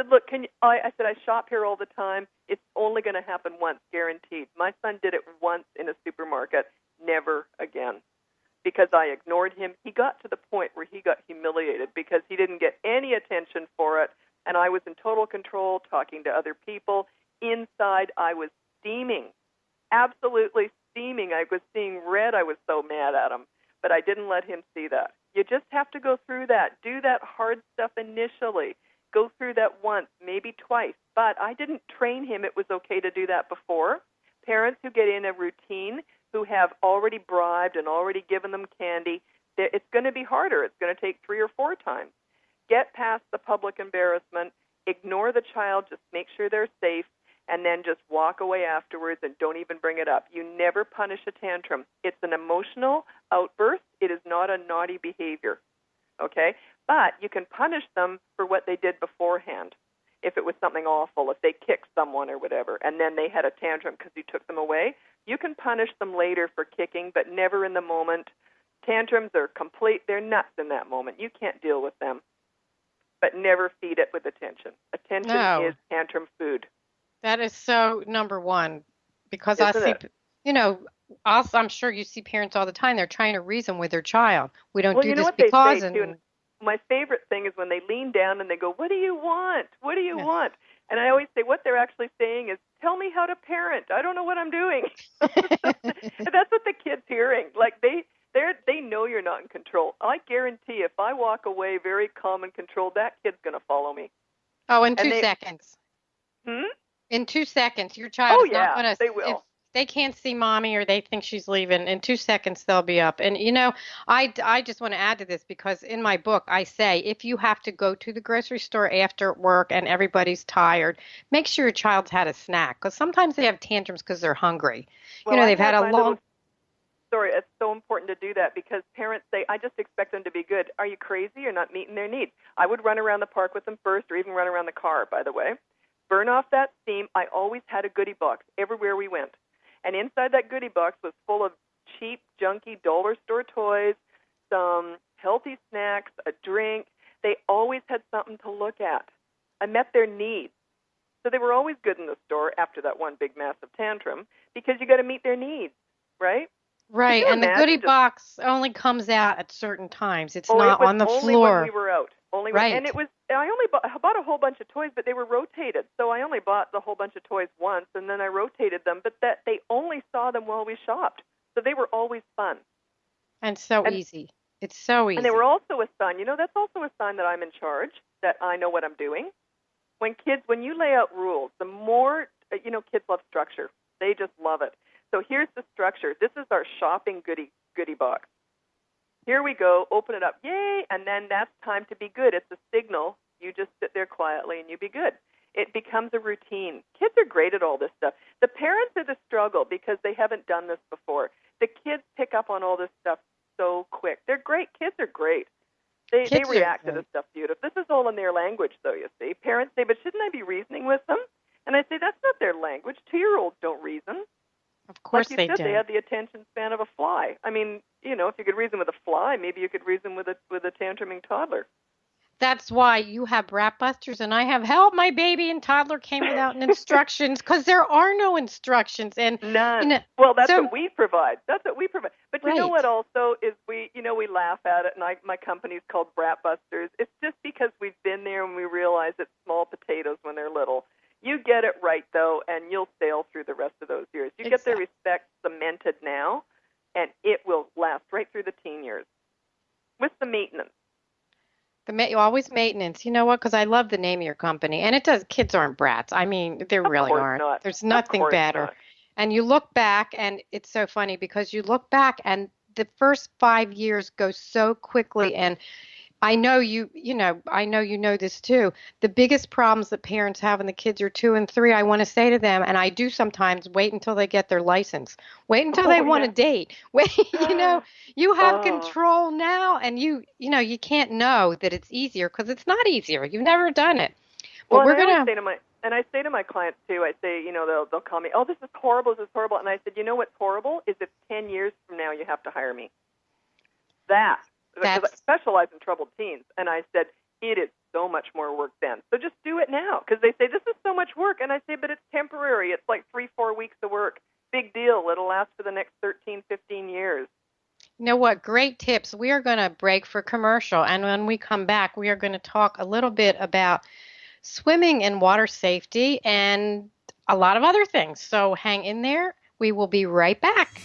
"Look, can you?" I said, "I shop here all the time. It's only going to happen once, guaranteed." My son did it once in a supermarket, never again. Because I ignored him. He got to the point where he got humiliated because he didn't get any attention for it, and I was in total control, talking to other people. Inside, I was steaming, absolutely steaming. I was seeing red. I was so mad at him, but I didn't let him see that. You just have to go through that. Do that hard stuff initially. Go through that once, maybe twice. But I didn't train him it was okay to do that before. Parents who get in a routine, who have already bribed and already given them candy, it's going to be harder. It's going to take 3 or 4 times. Get past the public embarrassment, ignore the child, just make sure they're safe, and then just walk away afterwards and don't even bring it up. You never punish a tantrum. It's an emotional outburst. It is not a naughty behavior, okay? But you can punish them for what they did beforehand. If it was something awful, if they kicked someone or whatever, and then they had a tantrum because you took them away, you can punish them later for kicking, but never in the moment. Tantrums are complete. They're nuts in that moment. You can't deal with them. But never feed it with attention. Attention is tantrum food. That is so number one, because I see, I'm sure you see parents all the time. They're trying to reason with their child. We don't do this because. My favorite thing is when they lean down and they go, "What do you want? What do you want?" And I always say what they're actually saying is, "Tell me how to parent. I don't know what I'm doing." That's what the kid's hearing. Like they know you're not in control. I guarantee if I walk away very calm and controlled, that kid's going to follow me. Oh, in 2 seconds. In 2 seconds, your child is not going to. They will. If they can't see mommy or they think she's leaving, in 2 seconds they'll be up. And I just want to add to this, because in my book I say if you have to go to the grocery store after work and everybody's tired, make sure your child's had a snack, because sometimes they have tantrums because they're hungry. Well, they've had a long. Sorry, it's so important to do that, because parents say, "I just expect them to be good." Are you crazy? You're not meeting their needs. I would run around the park with them first, or even run around the car, by the way. Burn off that steam. I always had a goodie box everywhere we went. And inside that goodie box was full of cheap, junky dollar store toys, some healthy snacks, a drink. They always had something to look at. I met their needs. So they were always good in the store after that one big massive tantrum because you got to meet their needs, right? Right, and the goodie box only comes out at certain times. It's not on the floor. Only when we were out. Right. And I only bought a whole bunch of toys, but they were rotated. So I only bought the whole bunch of toys once, and then I rotated them. But that they only saw them while we shopped. So they were always fun. And easy. It's so easy. And they were also a sign. That's also a sign that I'm in charge, that I know what I'm doing. When you lay out rules, the more, kids love structure. They just love it. So here's the structure. This is our shopping goodie box. Here we go. Open it up. Yay. And then that's time to be good. It's a signal. You just sit there quietly and you be good. It becomes a routine. Kids are great at all this stuff. The parents are the struggle because they haven't done this before. The kids pick up on all this stuff so quick. They're great. Kids are great. They react to this stuff beautifully. This is all in their language, though, you see. Parents say, but shouldn't I be reasoning with them? And I say, that's not their language. 2-year-olds don't reason. Of course like they you said, do. They have the attention span of a fly. I mean, if you could reason with a fly, maybe you could reason with a tantruming toddler. That's why you have Bratbusters and I have Help My Baby and Toddler Came Without Instructions, because there are no instructions. And none. Well, that's what we provide. But you know what also is we laugh at it, and my company's called Bratbusters. It's just because we've been there and we realize it's small potatoes when they're little. You get it right, though, and you'll sail through the rest of those years. You get their respect cemented now, and it will last right through the teen years with the maintenance. Always maintenance. You know what? Because I love the name of your company. And it does. Kids aren't brats. I mean, they really aren't. Not. There's nothing better. Not. And you look back, and it's so funny because you look back, and the first 5 years go so quickly. And I know you know this too. The biggest problems that parents have when the kids are 2 and 3, I want to say to them, and I do sometimes, wait until they get their license. Wait until they want to date. Wait, you have control now, and you can't know that it's easier because it's not easier. You've never done it. But I say to my clients too, I say, they'll call me, oh, this is horrible, and I said, you know what's horrible is if 10 years from now you have to hire me. Because I specialize in troubled teens. And I said, it is so much more work then. So just do it now. Because they say, this is so much work. And I say, but it's temporary. It's like 3-4 weeks of work. Big deal. It'll last for the next 13, 15 years. You know what? Great tips. We are going to break for commercial. And when we come back, we are going to talk a little bit about swimming and water safety and a lot of other things. So hang in there. We will be right back.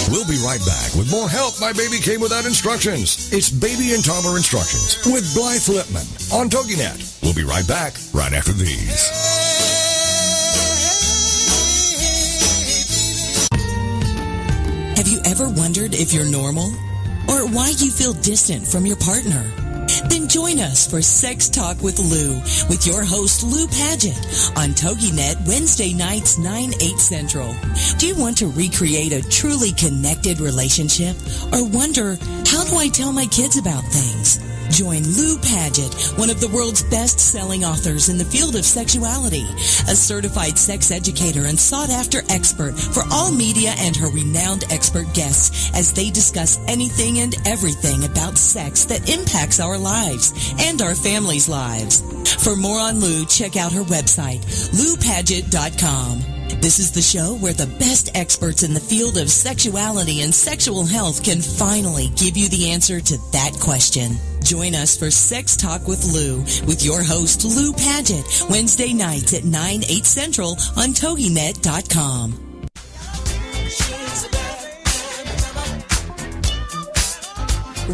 We'll be right back with more Help My Baby Came Without Instructions. It's Baby and Toddler Instructions with Blythe Lipman on TogiNet. We'll be right back right after these. Have you ever wondered if you're normal or why you feel distant from your partner? Then join us for Sex Talk with Lou with your host Lou Paget on TogiNet Wednesday nights 9/8 Central. Do you want to recreate a truly connected relationship or wonder, how do I tell my kids about things? Join Lou Paget, one of the world's best-selling authors in the field of sexuality, a certified sex educator and sought-after expert for all media, and her renowned expert guests as they discuss anything and everything about sex that impacts our lives and our families' lives. For more on Lou, check out her website, loupaget.com. This is the show where the best experts in the field of sexuality and sexual health can finally give you the answer to that question. Join us for Sex Talk with Lou with your host Lou Paget, Wednesday nights at 9/8 Central on toginet.com.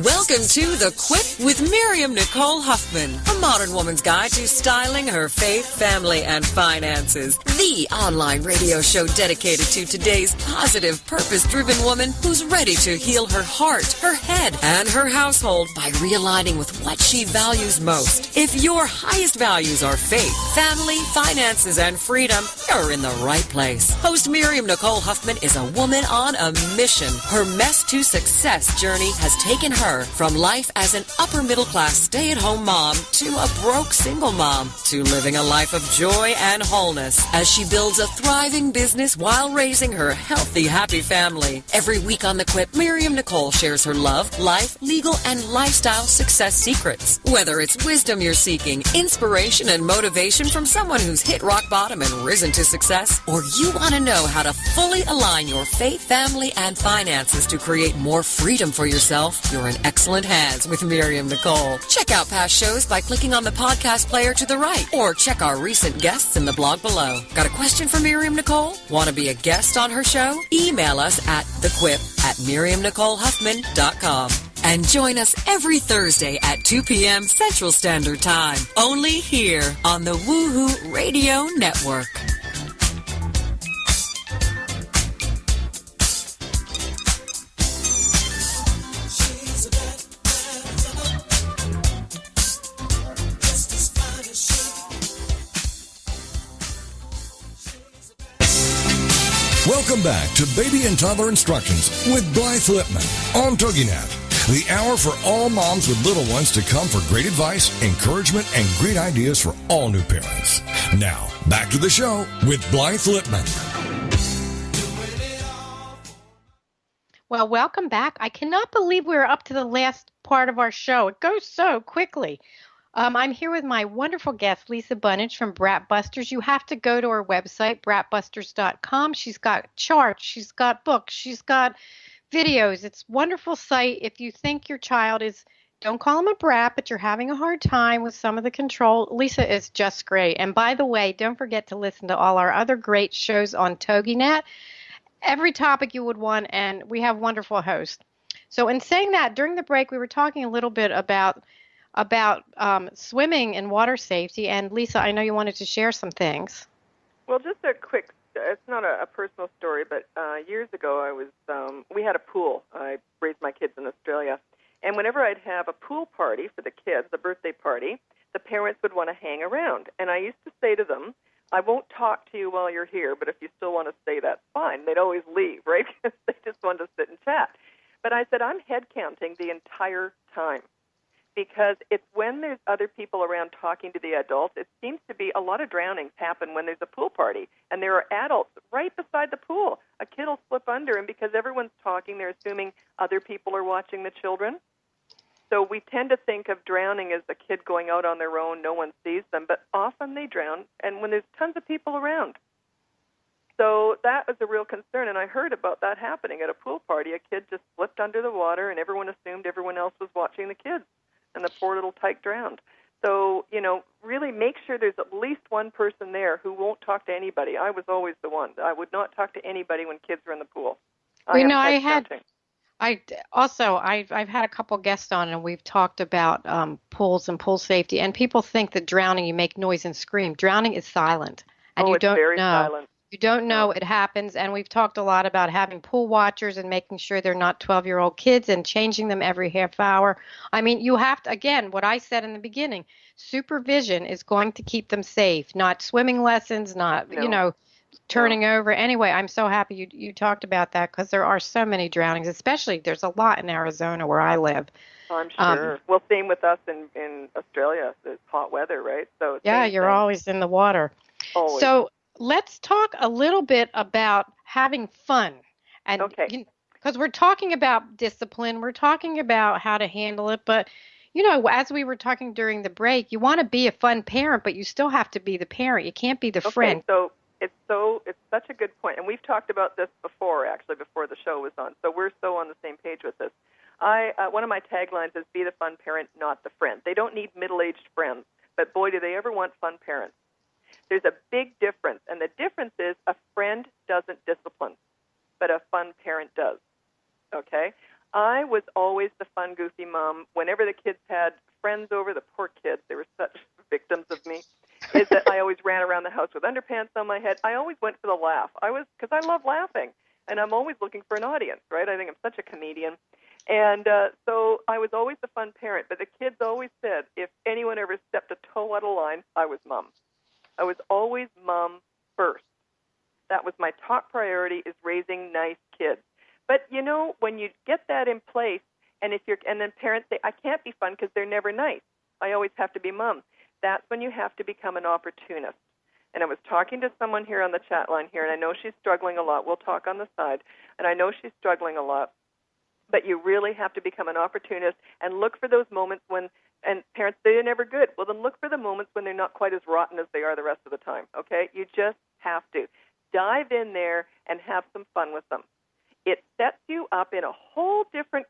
Welcome to The Quip with Miriam Nicole Huffman, a modern woman's guide to styling her faith, family, and finances. The online radio show dedicated to today's positive, purpose-driven woman who's ready to heal her heart, her head, and her household by realigning with what she values most. If your highest values are faith, family, finances, and freedom, you're in the right place. Host Miriam Nicole Huffman is a woman on a mission. Her mess to success journey has taken her from life as an upper-middle-class stay-at-home mom to a broke single mom to living a life of joy and wholeness as she builds a thriving business while raising her healthy, happy family. Every week on The Quip, Miriam Nicole shares her love, life, legal, and lifestyle success secrets. Whether it's wisdom you're seeking, inspiration and motivation from someone who's hit rock bottom and risen to success, or you want to know how to fully align your faith, family, and finances to create more freedom for yourself, you're in excellent hands with Miriam Nicole. Check out past shows by clicking on the podcast player to the right, or check our recent guests in the blog below. Got a question for Miriam Nicole? Want to be a guest on her show? Email us at thequip@miriamnicolehuffman.com. And join us every Thursday at 2 p.m. Central Standard Time, only here on the Woohoo Radio Network. Welcome back to Baby and Toddler Instructions with Blythe Lipman on TogiNet. The hour for all moms with little ones to come for great advice, encouragement, and great ideas for all new parents. Now, back to the show with Blythe Lipman. Well, welcome back. I cannot believe we're up to the last part of our show. It goes so quickly. I'm here with my wonderful guest, Lisa Bunnage from Bratbusters. You have to go to her website, bratbusters.com. She's got charts, she's got books, she's got videos. It's a wonderful site. If you think your child is, don't call him a brat, but you're having a hard time with some of the control, Lisa is just great. And by the way, don't forget to listen to all our other great shows on TogiNet. Every topic you would want, and we have wonderful hosts. So in saying that, during the break, we were talking a little bit about swimming and water safety. And Lisa, I know you wanted to share some things. Well, just a quick, it's not a personal story, but years ago we had a pool. I raised my kids in Australia. And whenever I'd have a pool party for the kids, a birthday party, the parents would want to hang around. And I used to say to them, I won't talk to you while you're here, but if you still want to stay, that's fine. They'd always leave, right? Because they just wanted to sit and chat. But I said, I'm head counting the entire time. Because it's when there's other people around talking to the adults, it seems to be a lot of drownings happen when there's a pool party, and there are adults right beside the pool. A kid will slip under, and because everyone's talking, they're assuming other people are watching the children. So we tend to think of drowning as a kid going out on their own, no one sees them, but often they drown, and when there's tons of people around. So that was a real concern, and I heard about that happening at a pool party. A kid just slipped under the water, and everyone assumed everyone else was watching the kids. And the poor little tyke drowned. So, really make sure there's at least one person there who won't talk to anybody. I was always the one. I would not talk to anybody when kids were in the pool. I've had a couple guests on, and we've talked about pools and pool safety. And people think that drowning, you make noise and scream. Drowning is silent, and you don't very know. Silent. You don't know it happens, and we've talked a lot about having pool watchers and making sure they're not 12-year-old kids and changing them every half hour. I mean, you have to, again, what I said in the beginning, supervision is going to keep them safe, not swimming lessons, not, turning over. Anyway, I'm so happy you talked about that because there are so many drownings, especially there's a lot in Arizona where I live. I'm sure. Well, same with us in Australia. It's hot weather, right? So yeah, you're always in the water. Always. So let's talk a little bit about having fun. And because we're talking about discipline, we're talking about how to handle it, but as we were talking during the break, you want to be a fun parent, but you still have to be the parent. You can't be the friend. So it's such a good point. And we've talked about this before, actually, before the show was on. So we're so on the same page with this. One of my taglines is be the fun parent, not the friend. They don't need middle-aged friends, but boy, do they ever want fun parents. There's a big difference, and the difference is a friend doesn't discipline, but a fun parent does, okay? I was always the fun, goofy mom. Whenever the kids had friends over, the poor kids, they were such victims of me, is that I always ran around the house with underpants on my head. I always went for the laugh. Because I love laughing, and I'm always looking for an audience, right? I think I'm such a comedian. And so I was always the fun parent, but the kids always said if anyone ever stepped a toe out of line, I was mom. I was always mom first. That was my top priority, is raising nice kids. But, when you get that in place, and then parents say, I can't be fun because they're never nice. I always have to be mom. That's when you have to become an opportunist. And I was talking to someone here on the chat line here, and I know she's struggling a lot. We'll talk on the side. And I know she's struggling a lot. But you really have to become an opportunist and look for those moments when, and parents, they're never good. Well, then look for the moments when they're not quite as rotten as they are the rest of the time, okay? You just have to. Dive in there and have some fun with them. It sets you up in a whole different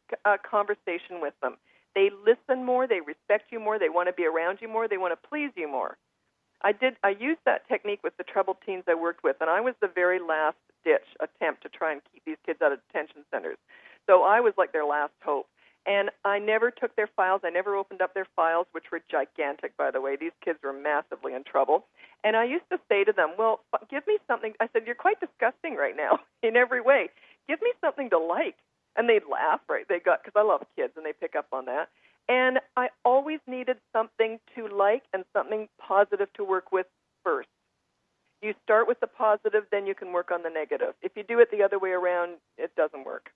conversation with them. They listen more, they respect you more, they want to be around you more, they want to please you more. I used that technique with the troubled teens I worked with, and I was the very last ditch attempt to try and keep these kids out of detention centers. So I was like their last hope. And I never took their files. I never opened up their files, which were gigantic, by the way. These kids were massively in trouble. And I used to say to them, well, give me something. I said, you're quite disgusting right now in every way. Give me something to like. And they'd laugh, right? Because I love kids, and they pick up on that. And I always needed something to like and something positive to work with first. You start with the positive, then you can work on the negative. If you do it the other way around, it doesn't work.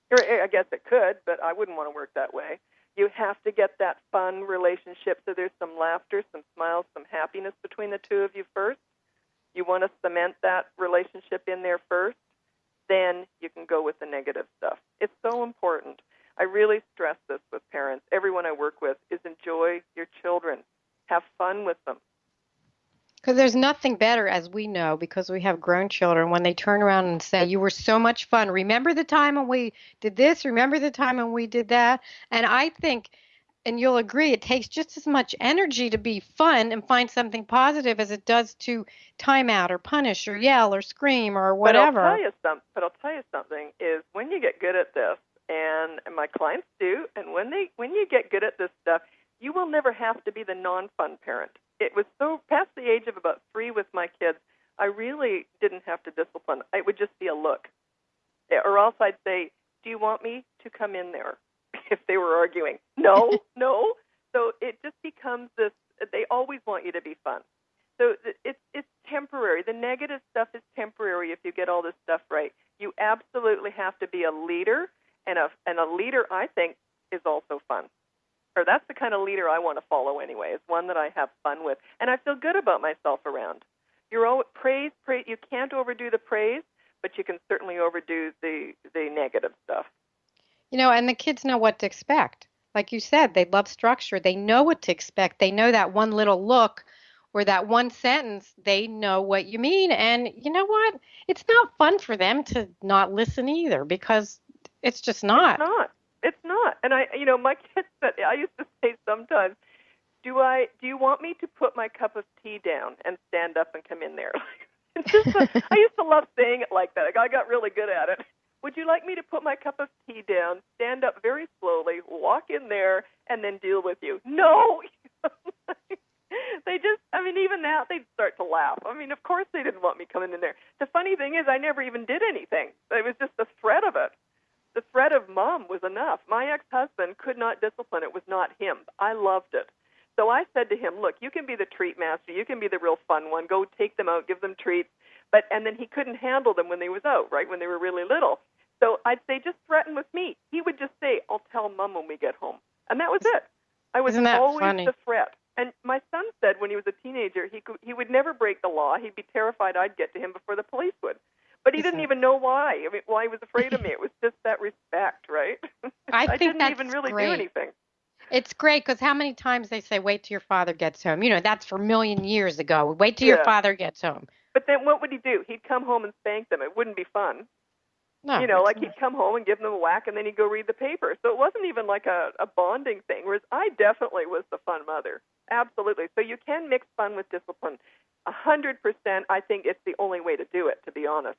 Or I guess it could, but I wouldn't want to work that way. You have to get that fun relationship so there's some laughter, some smiles, some happiness between the two of you first. You want to cement that relationship in there first. Then you can go with the negative stuff. It's so important. I really stress this with parents. Everyone I work with is enjoy your children. Have fun with them. Because there's nothing better, as we know, because we have grown children, when they turn around and say, you were so much fun. Remember the time when we did this? Remember the time when we did that? And I think, and you'll agree, it takes just as much energy to be fun and find something positive as it does to time out or punish or yell or scream or whatever. But I'll tell you something, is when you get good at this, and my clients do, and when you get good at this stuff, you will never have to be the non-fun parent. It was so past the age of about 3 with my kids, I really didn't have to discipline. It would just be a look. Or else I'd say, do you want me to come in there? If they were arguing. No. So it just becomes this, they always want you to be fun. So it's temporary. The negative stuff is temporary if you get all this stuff right. You absolutely have to be a leader, and a leader, I think, is also fun. Or that's the kind of leader I want to follow anyway, is one that I have fun with. And I feel good about myself around. Praise. You can't overdo the praise, but you can certainly overdo the negative stuff. And the kids know what to expect. Like you said, they love structure. They know what to expect. They know that one little look or that one sentence, they know what you mean. And you know what? It's not fun for them to not listen either, because it's just not. It's not. And my kids said, I used to say sometimes, do you want me to put my cup of tea down and stand up and come in there? I used to love saying it like that. I got really good at it. Would you like me to put my cup of tea down, stand up very slowly, walk in there, and then deal with you? No. Even now, they'd start to laugh. Of course they didn't want me coming in there. The funny thing is, I never even did anything. It was just the threat of it. The threat of mom was enough. My ex-husband could not discipline. It was not him. I loved it. So I said to him, look, you can be the treat master. You can be the real fun one. Go take them out, give them treats. And then he couldn't handle them when they was out, right, when they were really little. So I'd say, just threaten with me. He would just say, I'll tell mom when we get home. And that was it. I was always funny? The threat. And my son said when he was a teenager, he would never break the law. He'd be terrified I'd get to him before the police would. But he didn't even know why. Why he was afraid of me. It was just that respect, right? I think didn't that's even really great. do anything. It's great, because how many times they say, wait till your father gets home. That's for a million years ago. Wait till your father gets home. But then what would he do? He'd come home and spank them. It wouldn't be fun. No, he'd come home and give them a whack, and then he'd go read the paper. So it wasn't even like a bonding thing, whereas I definitely was the fun mother. Absolutely. So you can mix fun with discipline. 100%, I think it's the only way to do it, to be honest.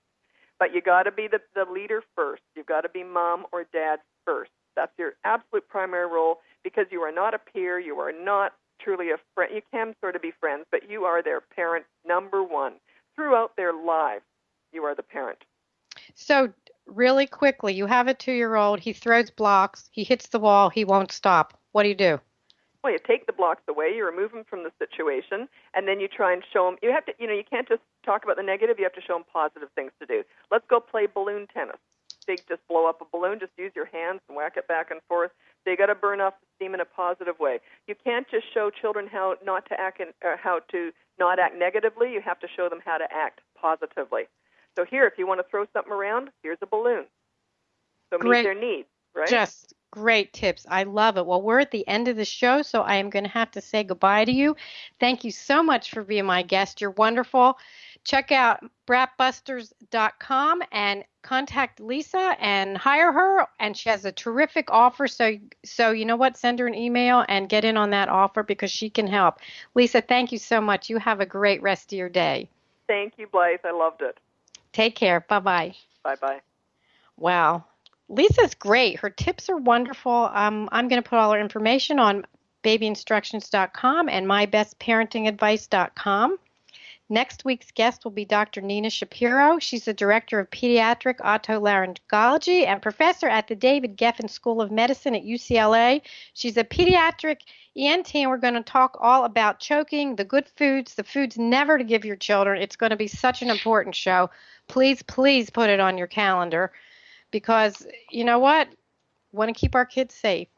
But you got to be the leader first. You've got to be mom or dad first. That's your absolute primary role, because you are not a peer. You are not truly a friend. You can sort of be friends, but you are their parent number one. Throughout their lives, you are the parent. So really quickly, you have a 2-year-old. He throws blocks. He hits the wall. He won't stop. What do you do? Well, you take the blocks away, you remove them from the situation, and then you try and show them. You have to, you can't just talk about the negative. You have to show them positive things to do. Let's go play balloon tennis. Just blow up a balloon. Just use your hands and whack it back and forth. So you got to burn off the steam in a positive way. You can't just show children how not to act how to not act negatively. You have to show them how to act positively. So here, if you want to throw something around, here's a balloon. So meet their needs, right? Just great tips. I love it. Well, we're at the end of the show, so I am going to have to say goodbye to you. Thank you so much for being my guest. You're wonderful. Check out Bratbusters.com and contact Lisa and hire her. And she has a terrific offer. So you know what? Send her an email and get in on that offer, because she can help. Lisa, thank you so much. You have a great rest of your day. Thank you, Blythe. I loved it. Take care. Bye-bye. Bye-bye. Wow. Lisa's great. Her tips are wonderful. I'm going to put all her information on babyinstructions.com and mybestparentingadvice.com. Next week's guest will be Dr. Nina Shapiro. She's the Director of Pediatric Otolaryngology and Professor at the David Geffen School of Medicine at UCLA. She's a pediatric ENT, and we're going to talk all about choking, the good foods, the foods never to give your children. It's going to be such an important show. Please, please put it on your calendar, because you know what? We want to keep our kids safe.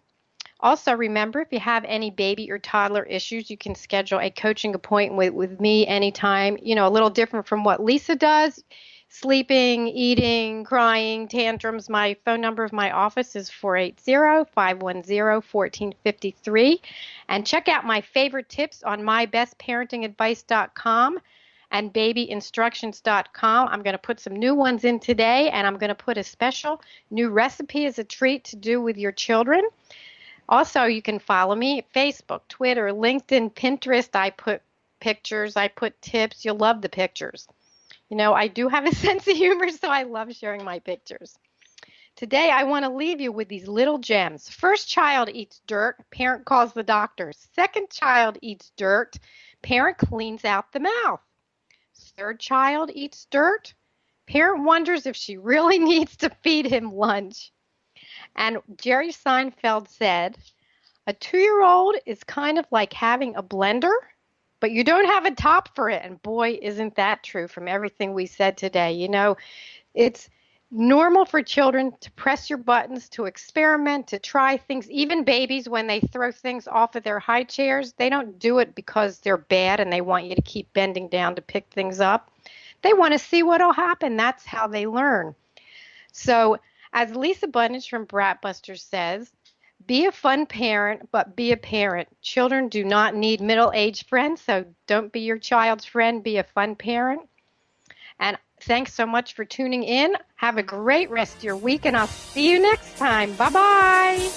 Also, remember, if you have any baby or toddler issues, you can schedule a coaching appointment with me anytime. A little different from what Lisa does. Sleeping, eating, crying, tantrums. My phone number of my office is 480-510-1453. And check out my favorite tips on mybestparentingadvice.com and babyinstructions.com. I'm going to put some new ones in today, and I'm going to put a special new recipe as a treat to do with your children. Also, you can follow me at Facebook, Twitter, LinkedIn, Pinterest. I put pictures, I put tips. You'll love the pictures. I do have a sense of humor, so I love sharing my pictures. Today, I want to leave you with these little gems. First child eats dirt, parent calls the doctor. Second child eats dirt, parent cleans out the mouth. Third child eats dirt, parent wonders if she really needs to feed him lunch. And Jerry Seinfeld said, a 2-year-old is kind of like having a blender, but you don't have a top for it. And boy, isn't that true from everything we said today. It's normal for children to press your buttons, to experiment, to try things. Even babies, when they throw things off of their high chairs, they don't do it because they're bad and they want you to keep bending down to pick things up. They want to see what will happen. That's how they learn. So, as Lisa Bunnage from Bratbusters says, be a fun parent, but be a parent. Children do not need middle-aged friends, so don't be your child's friend. Be a fun parent. And thanks so much for tuning in. Have a great rest of your week, and I'll see you next time. Bye-bye.